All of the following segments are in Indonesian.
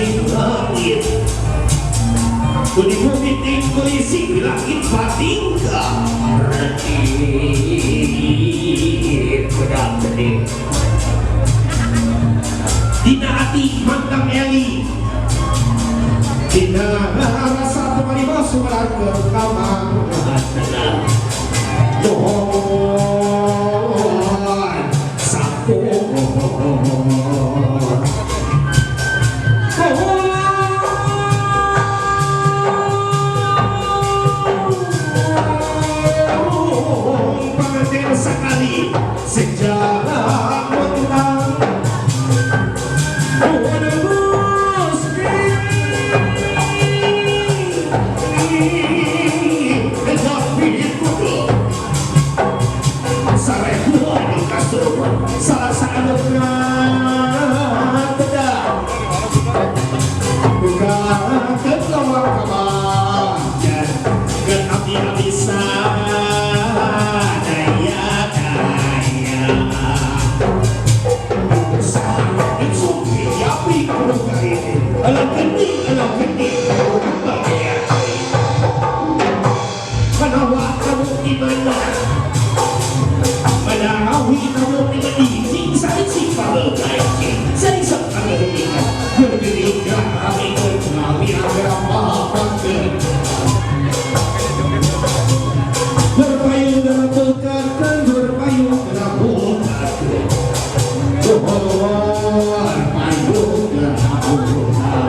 sing langit Kuni pumiting kulising langit patingga Retik pedang bening Dina hati mantap Eli Dina rasa temani masuk ke kamar Dohon sampun pengantin sekali sejarah menang salah satu pedang buka ke lawang kamar dan ke habis-habisan daya sangat suki api keluarga ini alam kening menawa kamu dimana menawi kamu dimana saya simpan lagi saya sempat berikan berberikan kami apa berpayung dalam pekan dan berpayung dalam bulan berpayung dalam bulan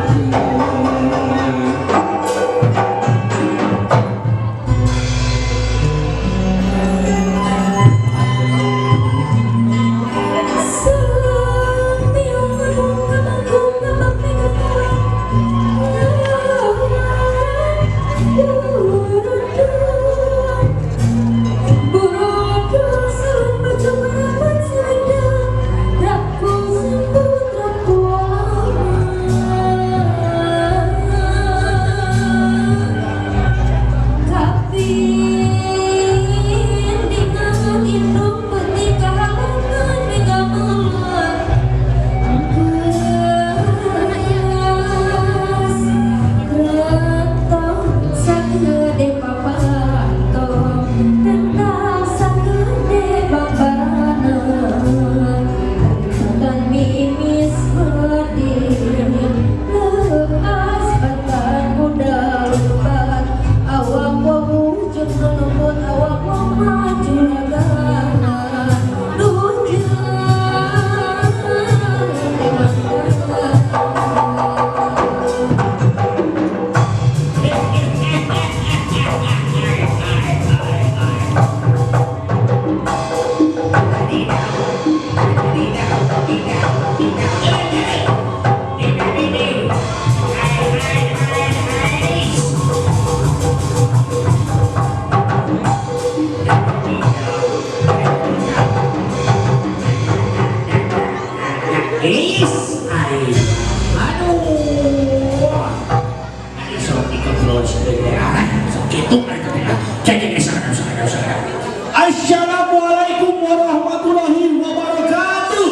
Assalamualaikum warahmatullahi wabarakatuh.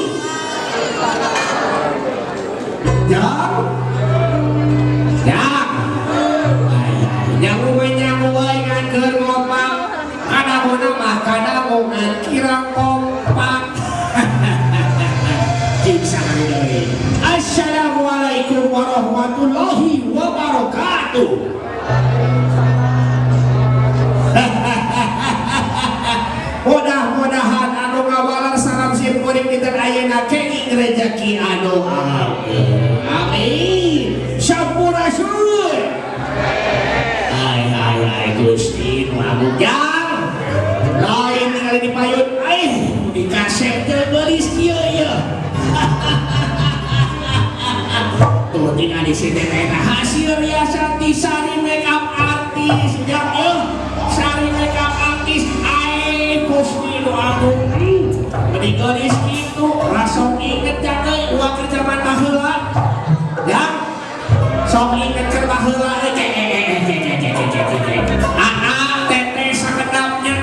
Nyamu kan keur ngomong kana bona mah kana omongan kirang kompak. Assalamualaikum warahmatullahi wabarakatuh. Mudah-mudahan anu ngawalar salam simkuring dinten ayeuna kenging rezeki anu amin. Sampurasun. Hai Gusti nu amugang. Lain ningali di payun di kasep teh geulis kieu ye. Tuh tinggal di sini hasil riasan di Sari Makeup Artist yang Sari Makeup Artist Gusti nu agung mending geulis kitu rasok inget jangan uang kerja mata heula ya sok inget kerja heula teteh sakedapnya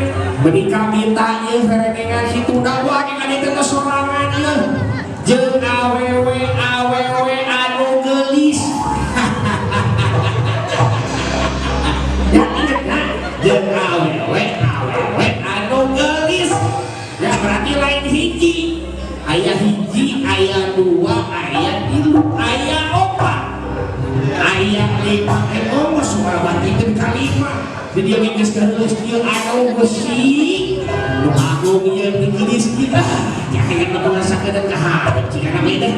mending kami tanya herenengan situ dawa yang ada tetes sorangan jeung awewe anu geulis ayah 2 ayah 3 ayah 4 ayah 5 oh suara batin kalima jadi yang ingin sekarang dia anu besi lu agung yang digilis kita ya kayak gitu rasakan dan kehadap jika kami deh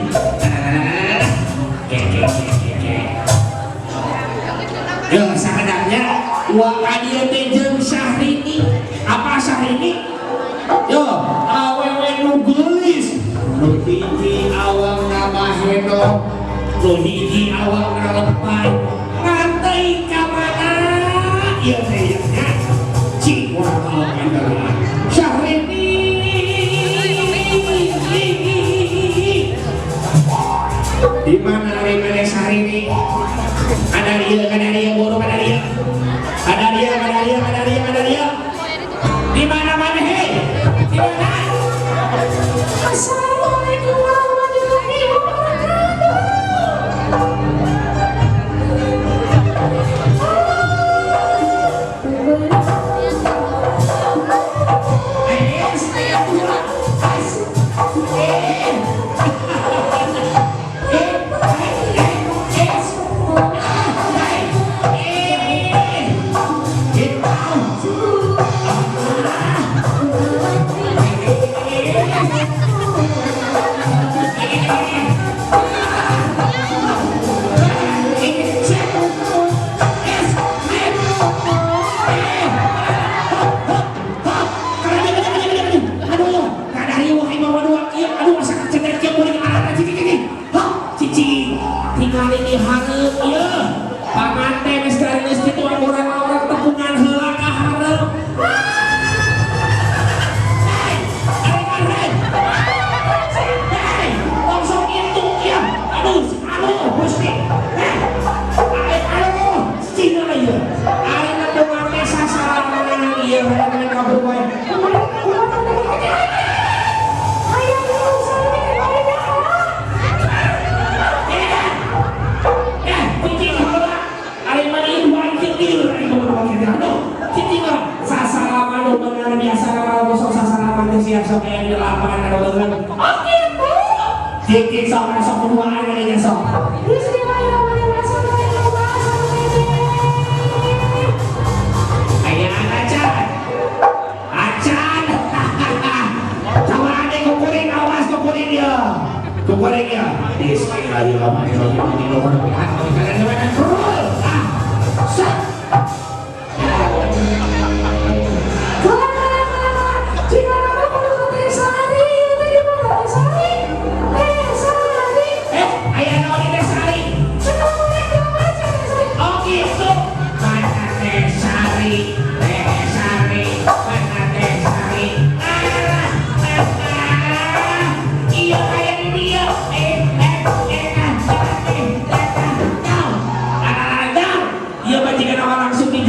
ya sahadatnya wa kadia tejeng Syahrini apa Syahrini yo awewe nu geulis nu hiji awang nama heno nu hiji awang ngalepay ngantai ka mana ieu teh nya cing urang kaokan adalah Syahrini di mana ari mere Syahrini ada dia burung ada dia di mana mana hei di mana Assalamualaikum warahmatullahi wabarakatuh Dikit sok masuk keduaan kayaknya sok. Ayah acan. Coba ada kukuring awas kukuring ya. Kukuring ya. Bismillahirrahmanirrahim. Langsung di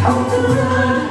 Aturan,